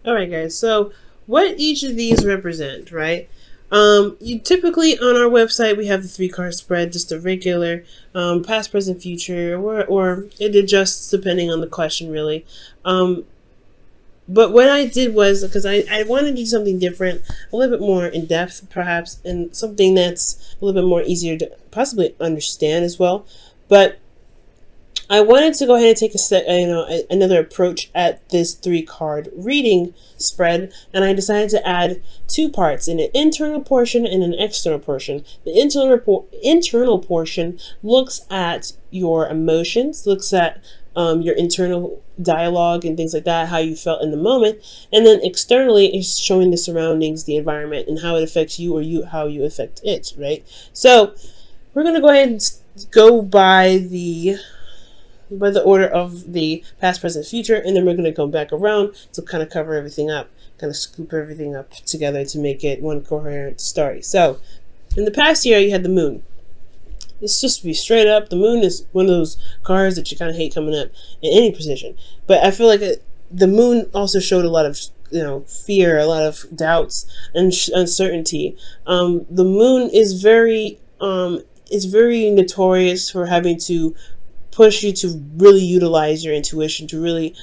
All right, guys. So, what each of these represent, right? You typically on our website we have the 3 card spread, just a regular past, present, future, or it adjusts depending on the question, really. Um, but what I did was because I wanted to do something different, a little bit more in depth, perhaps, and something that's a little bit more easier to possibly understand as well. But I wanted to go ahead and take another approach at this 3 card reading spread, and I decided to add 2 parts, an internal portion and an external portion. The internal portion looks at your emotions, looks at your internal dialogue and things like that, how you felt in the moment, and then externally is showing the surroundings, the environment, and how it affects you or how you affect it. Right. So we're gonna go ahead and go by the order of the past, present, future, and then we're going to come back around to kind of cover everything up, kind of scoop everything up together to make it one coherent story. So, in the past year, you had the moon. Let's just be straight up. The moon is one of those cards that you kind of hate coming up in any position. But I feel like the moon also showed a lot of fear, a lot of doubts and uncertainty. The moon is very notorious for having to push you to really utilize your intuition, to really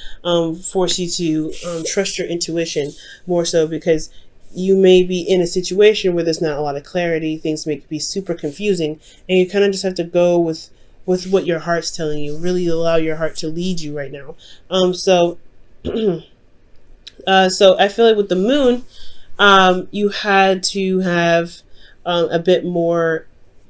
force you to trust your intuition more so, because you may be in a situation where there's not a lot of clarity, things may be super confusing, and you kind of just have to go with what your heart's telling you, really allow your heart to lead you right now. So I feel like with the moon, you had to have a bit more,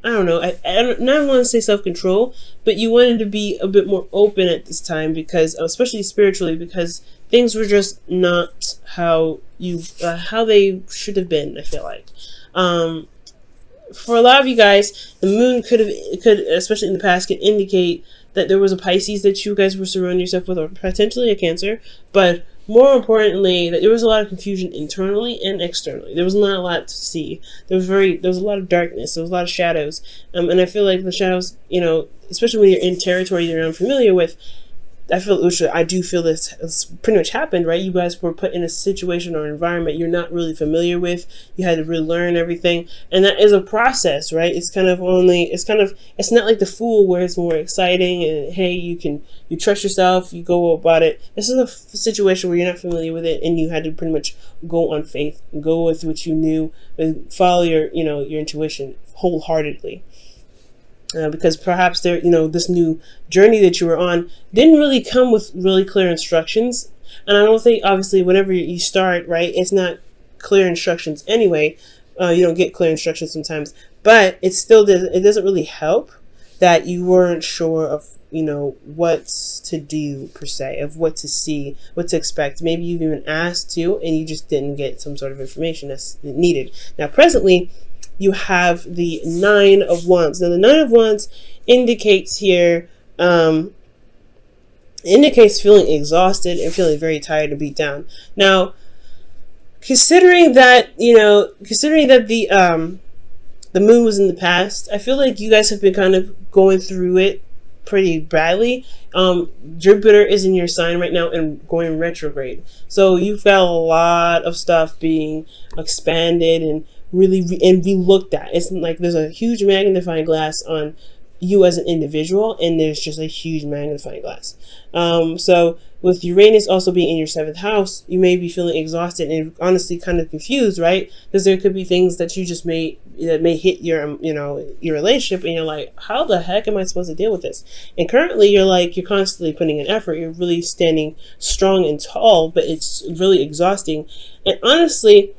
I don't know, I don't want to say self-control, but you wanted to be a bit more open at this time, because especially spiritually, because things were just not how they should have been, I feel like. For a lot of you guys, the moon could especially in the past, could indicate that there was a Pisces that you guys were surrounding yourself with, or potentially a Cancer, but more importantly, that there was a lot of confusion internally and externally. There was not a lot to see. There was a lot of darkness. There was a lot of shadows. And I feel like the shadows, especially when you're in territory you're unfamiliar with, I do feel this has pretty much happened, right? You guys were put in a situation or environment you're not really familiar with. You had to relearn everything, and that is a process, right? It's not like the Fool where it's more exciting and hey, you trust yourself, you go about it. This is a situation where you're not familiar with it, and you had to pretty much go on faith, go with what you knew, and follow your intuition wholeheartedly. Because perhaps this new journey that you were on didn't really come with really clear instructions, and I don't think, obviously, whenever you start, right, it's not clear instructions anyway. You don't get clear instructions sometimes, but it doesn't really help that you weren't sure of what to do per se, of what to see, what to expect. Maybe you've even asked to, and you just didn't get some sort of information that's needed. Now, presently, you have the 9 of Wands. Now, the 9 of Wands indicates here, indicates feeling exhausted and feeling very tired and beat down. Now, considering that the moon was in the past, I feel like you guys have been kind of going through it pretty badly. Jupiter is in your sign right now and going retrograde. So you've got a lot of stuff being expanded and really be looked at. It's like there's a huge magnifying glass on you as an individual, and there's just a huge magnifying glass. So with Uranus also being in your 7th house, you may be feeling exhausted and honestly kind of confused, right? Because there could be things that you just may hit your your relationship, and you're like, how the heck am I supposed to deal with this? And currently you're constantly putting in effort, you're really standing strong and tall, but it's really exhausting. And honestly,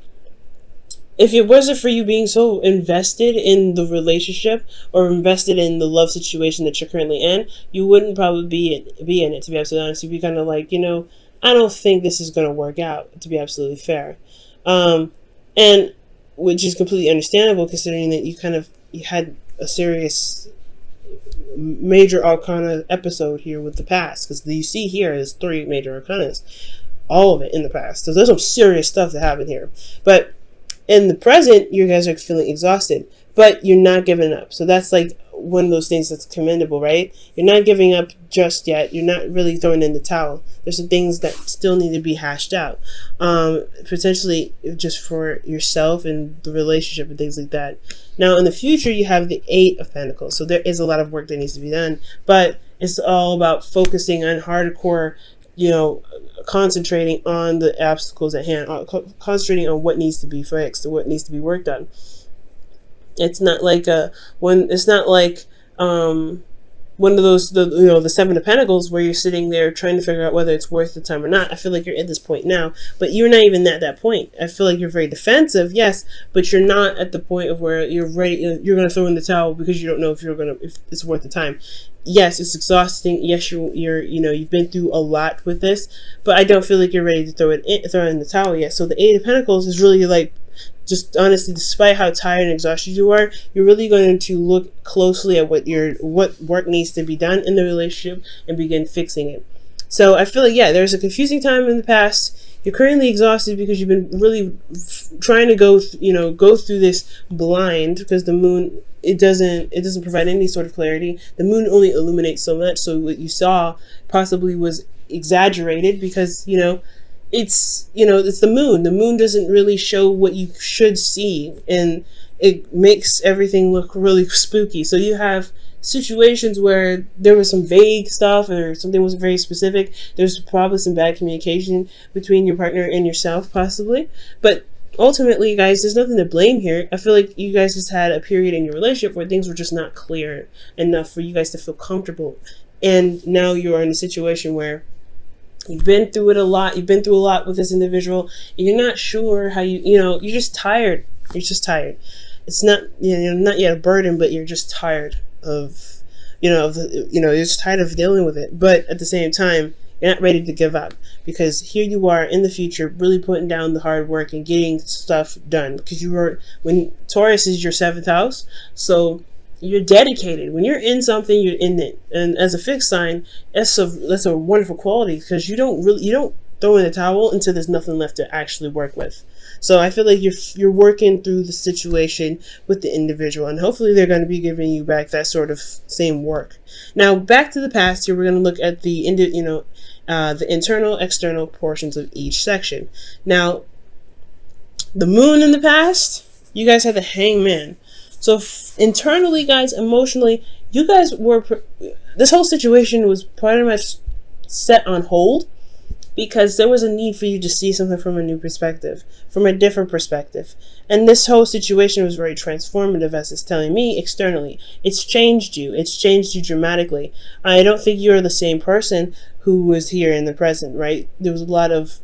if it wasn't for you being so invested in the relationship or invested in the love situation that you're currently in, you wouldn't probably be in it, to be absolutely honest. You'd be kind of like, I don't think this is going to work out, to be absolutely fair. And which is completely understandable, considering that you had a serious major arcana episode here with the past, because you see here is 3 major arcanas, all of it in the past. So there's some serious stuff that happened here. But in the present, you guys are feeling exhausted, but you're not giving up. So that's like one of those things that's commendable, right? You're not giving up just yet. You're not really throwing in the towel. There's some things that still need to be hashed out, potentially just for yourself and the relationship and things like that. Now, in the future, you have the Eight of Pentacles. So there is a lot of work that needs to be done, but it's all about focusing on hardcore, concentrating on the obstacles at hand, concentrating on what needs to be fixed or what needs to be worked on. It's not like one of those, the Seven of Pentacles, where you're sitting there trying to figure out whether it's worth the time or not. I feel like you're at this point now, but you're not even at that point. I feel like you're very defensive, yes, but you're not at the point of where you're ready. You're going to throw in the towel because you don't know if it's worth the time. Yes, it's exhausting. Yes, you've been through a lot with this, but I don't feel like you're ready to throw in the towel yet. So the Eight of Pentacles is really like, just honestly, despite how tired and exhausted you are, you're really going to look closely at what work needs to be done in the relationship and begin fixing it. So I feel like, yeah, there's a confusing time in the past. You're currently exhausted because you've been really trying to go through this blind, because the moon, it doesn't provide any sort of clarity. The moon only illuminates so much, so what you saw possibly was exaggerated because it's the moon. The moon doesn't really show what you should see, and it makes everything look really spooky. So you have situations where there was some vague stuff or something wasn't very specific. There's probably some bad communication between your partner and yourself, possibly. But ultimately, guys, there's nothing to blame here. I feel like you guys just had a period in your relationship where things were just not clear enough for you guys to feel comfortable. And now you are in a situation where you've been through it a lot. You've been through a lot with this individual. And you're not sure how you're just tired. You're just tired. It's not, not yet a burden, but you're just tired of, you're just tired of dealing with it. But at the same time, you're not ready to give up, because here you are in the future, really putting down the hard work and getting stuff done, because when Taurus is your 7th house, so you're dedicated. When you're in something, you're in it. And as a fixed sign, that's a wonderful quality, because you don't throw in the towel until there's nothing left to actually work with. So I feel like you're working through the situation with the individual, and hopefully they're going to be giving you back that sort of same work. Now, back to the past here, we're going to look at the internal, external portions of each section. Now, the moon in the past, you guys had the Hangman. So internally, guys, emotionally, you guys this whole situation was pretty much set on hold, because there was a need for you to see something from a new perspective, from a different perspective. And this whole situation was very transformative, as it's telling me externally. It's changed you. It's changed you dramatically. I don't think you're the same person who was here in the present, right? There was a lot of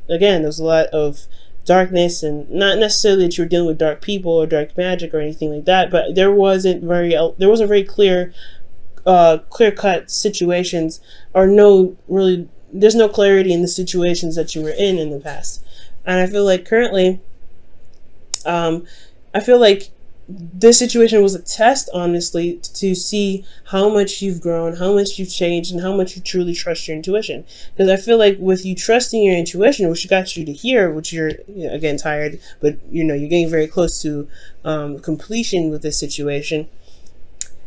darkness, and not necessarily that you were dealing with dark people or dark magic or anything like that, but there wasn't very clear-cut situations, or there's no clarity in the situations that you were in the past. And I feel like currently, this situation was a test, honestly, to see how much you've grown, how much you've changed, and how much you truly trust your intuition. Because I feel like with you trusting your intuition, which got you to here, which you're, again, tired, but you're getting very close to completion with this situation,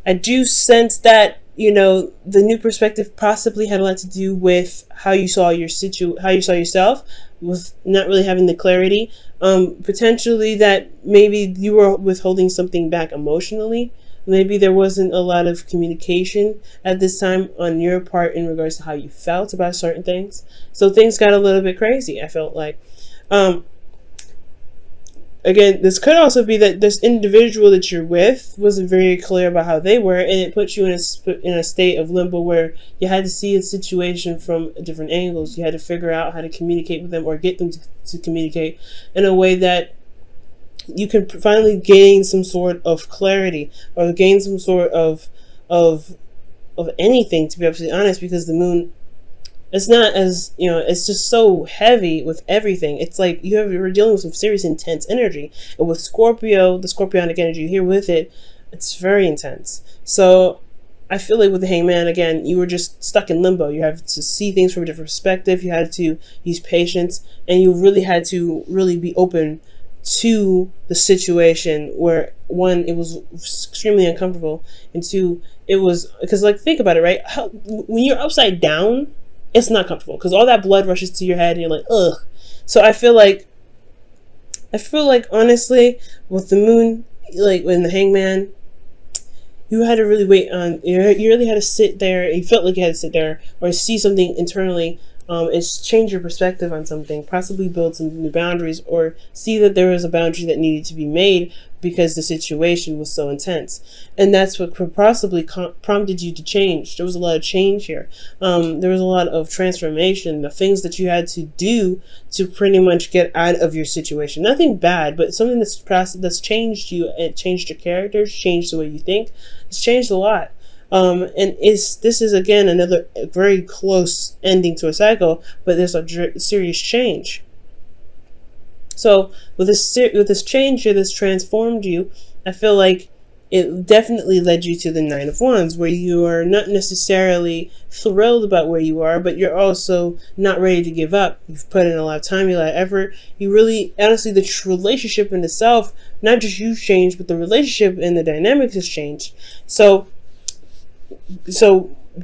I do sense that the new perspective possibly had a lot to do with how you saw yourself, with not really having the clarity. Potentially that maybe you were withholding something back emotionally. Maybe there wasn't a lot of communication at this time on your part in regards to how you felt about certain things. So things got a little bit crazy, I felt like. Again, this could also be that this individual that you're with wasn't very clear about how they were, and it put you in a state of limbo where you had to see a situation from different angles. You had to figure out how to communicate with them, or get them to communicate in a way that you can finally gain some sort of clarity, or gain some sort of anything, to be absolutely honest, because the moon, it's not as, it's just so heavy with everything. It's like you're dealing with some serious intense energy. And with Scorpio, the Scorpionic energy here with it, it's very intense. So I feel like with the Hangman, again, you were just stuck in limbo. You have to see things from a different perspective. You had to use patience, and you really had to be open to the situation where, one, it was extremely uncomfortable, and two, it was because, like, think about it, right? When you're upside down, it's not comfortable because all that blood rushes to your head and you're like, ugh. So I feel like honestly, with the moon, like in the hangman, you had to really wait on, you really had to sit there, you felt like you had to sit there or see something internally, is change your perspective on something, possibly build some new boundaries, or see that there was a boundary that needed to be made because the situation was so intense. And that's what could possibly prompted you to change. There was a lot of change here. There was a lot of transformation, the things that you had to do to pretty much get out of your situation. Nothing bad, but something that's changed you. It changed your characters, changed the way you think. It's changed a lot. And this is again another very close ending to a cycle, but there's a serious change. So with this change here, this transformed you, I feel like it definitely led you to the Nine of Wands, where you are not necessarily thrilled about where you are, but you're also not ready to give up. You've put in a lot of time, a lot of effort. You really, honestly, the relationship in itself, not just you changed, but the relationship and the dynamics has changed. So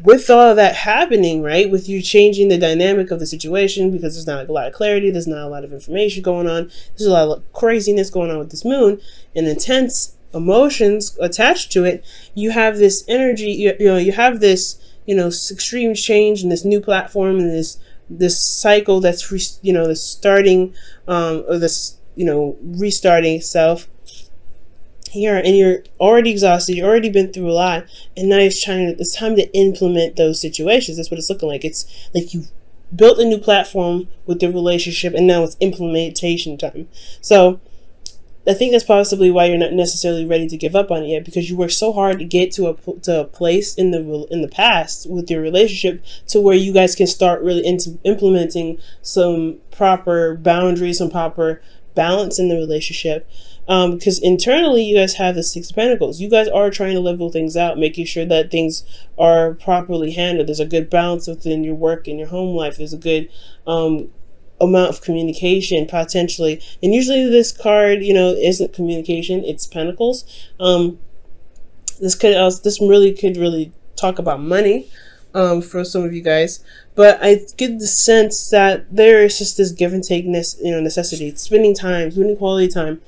with all of that happening, right, with you changing the dynamic of the situation, because there's not a lot of clarity, there's not a lot of information going on, there's a lot of craziness going on with this moon and intense emotions attached to it, you have this energy, you have this, extreme change and this new platform and this cycle that's this starting or this restarting itself here, and you're already exhausted, you've already been through a lot, and now it's time to implement those situations. That's what it's looking like. It's like you built a new platform with the relationship, and now it's implementation time. So I think that's possibly why you're not necessarily ready to give up on it yet, because you worked so hard to get to a place in the past with your relationship to where you guys can start really implementing some proper boundaries, some proper balance in the relationship. Because internally you guys have the Six of Pentacles. You guys are trying to level things out, making sure that things are properly handled. There's a good balance within your work and your home life. There's a good amount of communication potentially. And usually this card, isn't communication, it's Pentacles. This really could talk about money for some of you guys. But I get the sense that there is just this give and take necessity, spending quality time,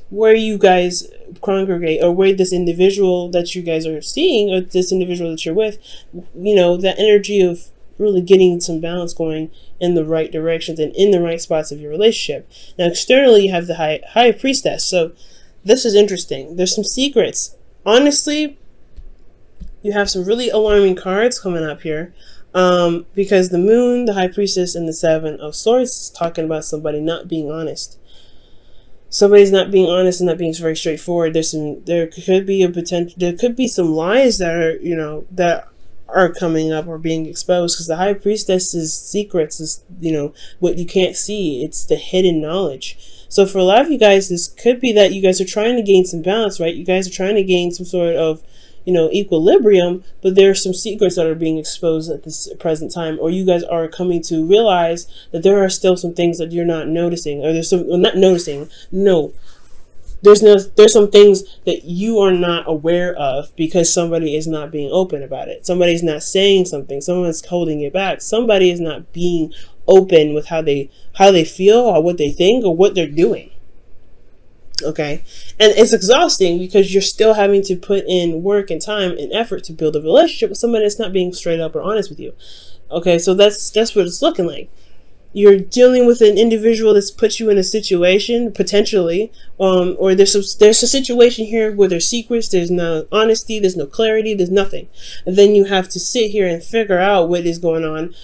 where you guys congregate, or where this individual that you guys are seeing, or this individual that you're with, that energy of really getting some balance going in the right directions and in the right spots of your relationship. Now externally you have the high priestess. So this is interesting. There's some secrets. Honestly, you have some really alarming cards coming up here. Because the moon, the high priestess, and the Seven of Swords is talking about somebody not being honest. Somebody's not being honest and not being very straightforward. There could be some lies that are coming up or being exposed, because the high priestess's secrets is, what you can't see. It's the hidden knowledge. So for a lot of you guys, this could be that you guys are trying to gain some balance, right? You guys are trying to gain some sort of equilibrium, but there are some secrets that are being exposed at this present time, or you guys are coming to realize that there are still some things that you're not noticing, or there's some things that you are not aware of because somebody is not being open about it. Somebody's not saying something. Someone's holding it back. Somebody is not being open with how they feel, or what they think, or what they're doing. Okay, and it's exhausting because you're still having to put in work and time and effort to build a relationship with somebody that's not being straight up or honest with you. Okay, so that's what it's looking like. You're dealing with an individual that's put you in a situation potentially, or there's a situation here where there's secrets, there's no honesty, there's no clarity, there's nothing, and then you have to sit here and figure out what is going on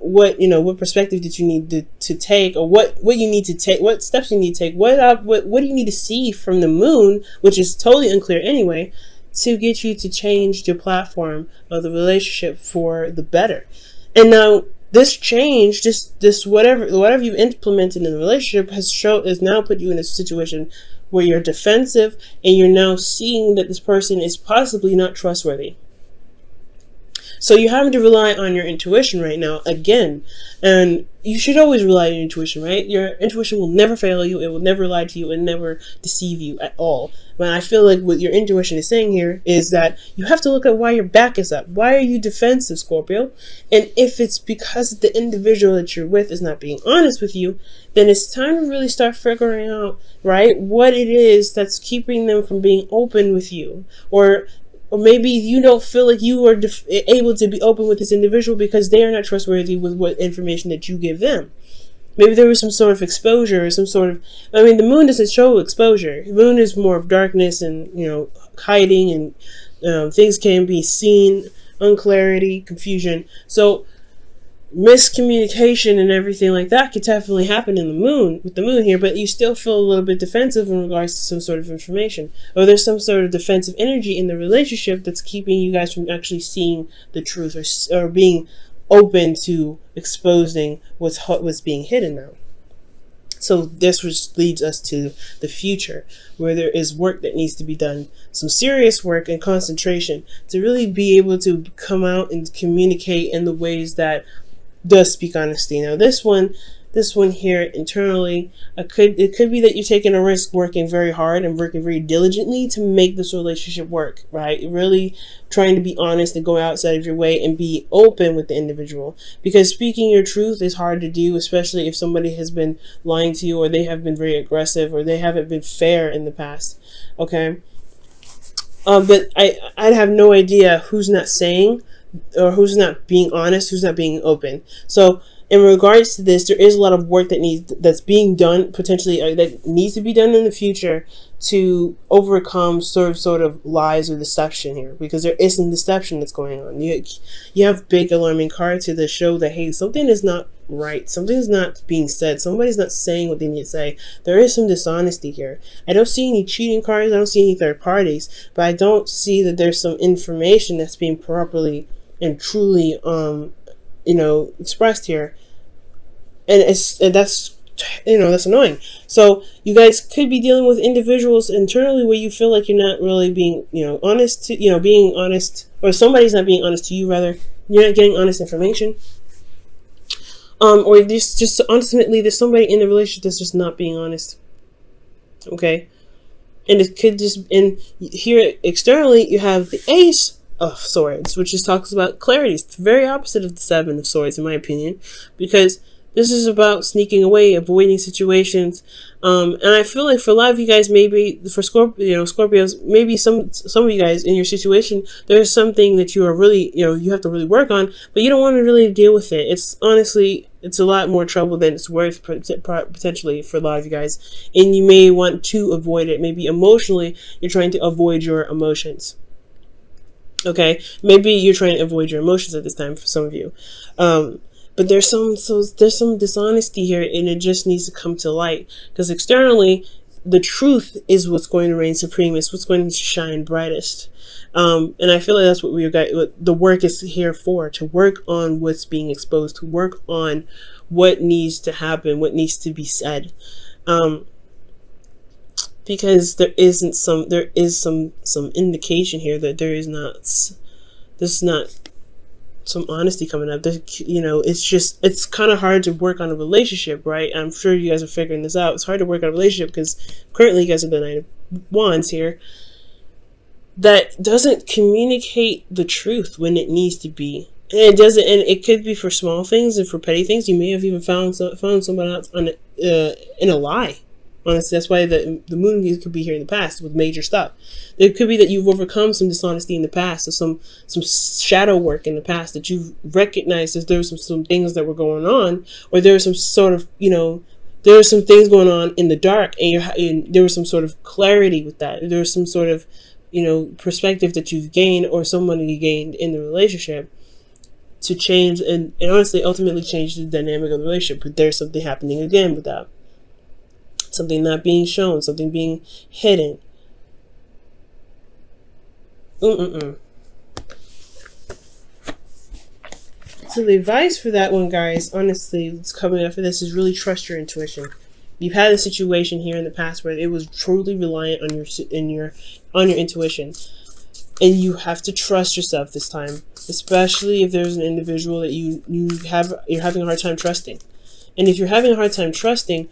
what perspective did you need to take, or what you need to take, what steps you need to take, what do you need to see from the moon, which is totally unclear anyway, to get you to change your platform of the relationship for the better. And now this change, this whatever you've implemented in the relationship has now put you in a situation where you're defensive, and you're now seeing that this person is possibly not trustworthy. So you're having to rely on your intuition right now again. And you should always rely on your intuition, right? Your intuition will never fail you. It will never lie to you and never deceive you at all. But I feel like what your intuition is saying here is that you have to look at why your back is up. Why are you defensive, Scorpio? And if it's because the individual that you're with is not being honest with you, then it's time to really start figuring out, right, what it is that's keeping them from being open with you. Or maybe you don't feel like you are able to be open with this individual because they are not trustworthy with what information that you give them. Maybe there was some sort of exposure or some sort of, I mean, the moon doesn't show exposure. The moon is more of darkness and, hiding, and things can be seen, unclarity, confusion. So miscommunication and everything like that could definitely happen in the moon, with the moon here, but you still feel a little bit defensive in regards to some sort of information, or there's some sort of defensive energy in the relationship that's keeping you guys from actually seeing the truth, or being open to exposing what's being hidden now. So this which leads us to the future, where there is work that needs to be done, some serious work and concentration to really be able to come out and communicate in the ways that does speak honesty. Now this one here internally, it could be that you're taking a risk, working very hard and working very diligently to make this relationship work, right? Really trying to be honest and go outside of your way and be open with the individual, because speaking your truth is hard to do, especially if somebody has been lying to you, or they have been very aggressive, or they haven't been fair in the past. Okay, but I'd have no idea who's not saying, or who's not being honest, who's not being open. So in regards to this, there is a lot of work that's being done, potentially, that needs to be done in the future to overcome sort of lies or deception here, because there is some deception that's going on. You have big alarming cards here that show that, hey, something is not right, something is not being said, somebody's not saying what they need to say. There is some dishonesty here. I don't see any cheating cards, I don't see any third parties, but I don't see that there's some information that's being properly and truly expressed here, and that's annoying. So you guys could be dealing with individuals internally where you feel like you're not really being honest to being honest, or somebody's not being honest to you, rather. You're not getting honest information, or just ultimately there's somebody in the relationship that's just not being honest. Okay, and it could just, and here externally you have the Ace of Swords, which just talks about clarity. It's the very opposite of the Seven of Swords, in my opinion, because this is about sneaking away, avoiding situations. And I feel like for a lot of you guys, maybe for Scorpios, maybe some of you guys in your situation, there's something that you are really, you have to really work on, but you don't want to really deal with it. It's honestly, it's a lot more trouble than it's worth potentially for a lot of you guys. And you may want to avoid it. Maybe emotionally, you're trying to avoid your emotions. Okay, maybe you're trying to avoid your emotions at this time for some of you, but there's some dishonesty here, and it just needs to come to light, because externally, the truth is what's going to reign supreme. It's what's going to shine brightest, and I feel like that's what what the work is here for: to work on what's being exposed, to work on what needs to happen, what needs to be said. Because there is some indication here that there's not some honesty coming up. It's kind of hard to work on a relationship, right? I'm sure you guys are figuring this out. It's hard to work on a relationship because currently you guys have the Knight of Wands here that doesn't communicate the truth when it needs to be. And it doesn't, and it could be for small things and for petty things. You may have even found someone else in a lie. Honestly, that's why the moon could be here in the past with major stuff. It could be that you've overcome some dishonesty in the past, or some shadow work in the past, that you've recognized that there were some things that were going on, or there was some sort of, there were some things going on in the dark, and there was some sort of clarity with that. There was some sort of, perspective that you've gained, or somebody gained in the relationship to change and honestly ultimately change the dynamic of the relationship. But there's something happening again with that. Something not being shown, something being hidden. So the advice for that one, guys, honestly, it's coming up for this, is really trust your intuition. You've had a situation here in the past where it was truly reliant on your intuition, and you have to trust yourself this time. especially if there's an individual that you're having a hard time trusting. And if you're having a hard time trusting,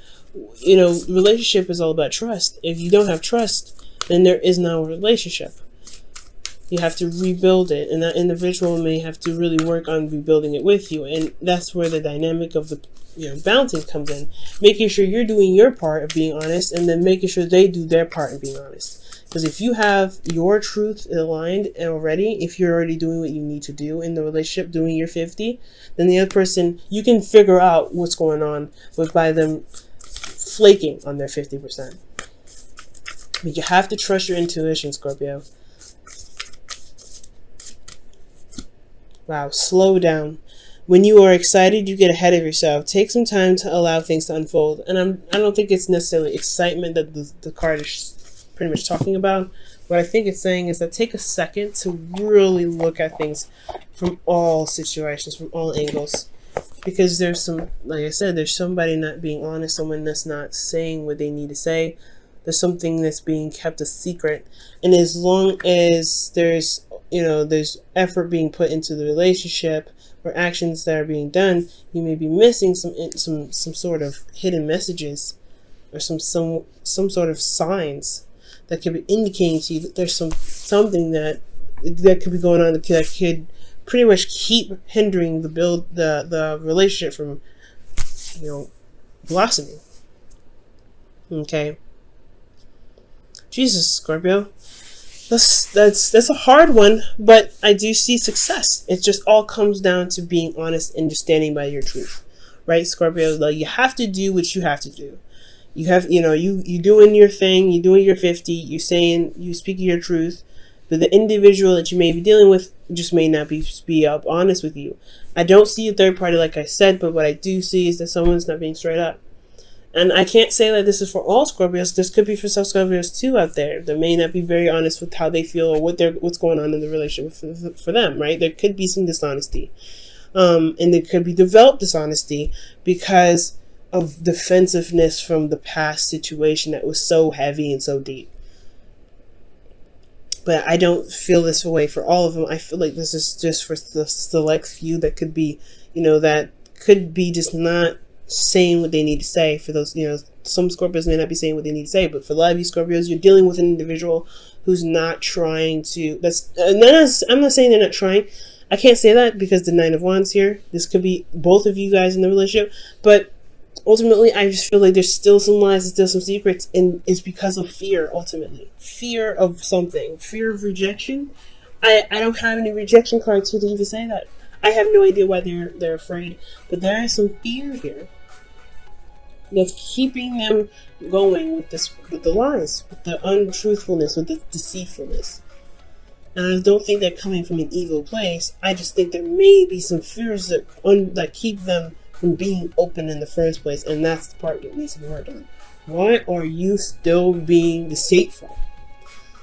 relationship is all about trust. If you don't have trust, then there is no relationship. You have to rebuild it, and that individual may have to really work on rebuilding it with you. And that's where the dynamic of the balancing comes in, making sure you're doing your part of being honest, and then making sure they do their part in being honest. Because if you have your truth aligned already, if you're already doing what you need to do in the relationship, doing your 50, then the other person, you can figure out what's going on by them flaking on their 50%. But you have to trust your intuition, Scorpio. Wow, slow down. When you are excited, you get ahead of yourself. Take some time to allow things to unfold. And I don't think it's necessarily excitement that the card is pretty much talking about. What I think it's saying is that take a second to really look at things from all situations, from all angles. Because there's some, like I said, there's somebody not being honest, someone that's not saying what they need to say. There's something that's being kept a secret. And as long as there's effort being put into the relationship or actions that are being done, you may be missing some sort of hidden messages or some sort of signs that could be indicating to you that there's something that could be going on that could pretty much keep hindering the relationship from blossoming. Okay. Jesus, Scorpio. That's a hard one, but I do see success. It just all comes down to being honest and just standing by your truth, right, Scorpio? Like, you have to do what you have to do. You have, you doing your thing, you doing your 50, you speaking your truth, but the individual that you may be dealing with just may not be up honest with you. I don't see a third party, like I said, but what I do see is that someone's not being straight up. And I can't say that this is for all Scorpios. This could be for some Scorpios too out there that may not be very honest with how they feel or what's going on in the relationship for them, right? There could be some dishonesty. And there could be developed dishonesty because of defensiveness from the past situation that was so heavy and so deep. But I don't feel this way for all of them. I feel like this is just for the select few that could be, that could be just not saying what they need to say. For those, some Scorpios may not be saying what they need to say, but for a lot of you Scorpios, you're dealing with an individual who's not trying to, I'm not saying they're not trying. I can't say that because the Nine of Wands here, this could be both of you guys in the relationship, but ultimately I just feel like there's still some lies and still some secrets, and it's because of fear. Ultimately, fear of something, fear of rejection. I don't have any rejection cards here to even say that. I have no idea why they're afraid, but there is some fear here that's keeping them going with the lies, with the untruthfulness, with the deceitfulness. And I don't think they're coming from an evil place. I just think there may be some fears that keep them from being open in the first place, and that's the part that needs to be worked on. Why are you still being deceitful?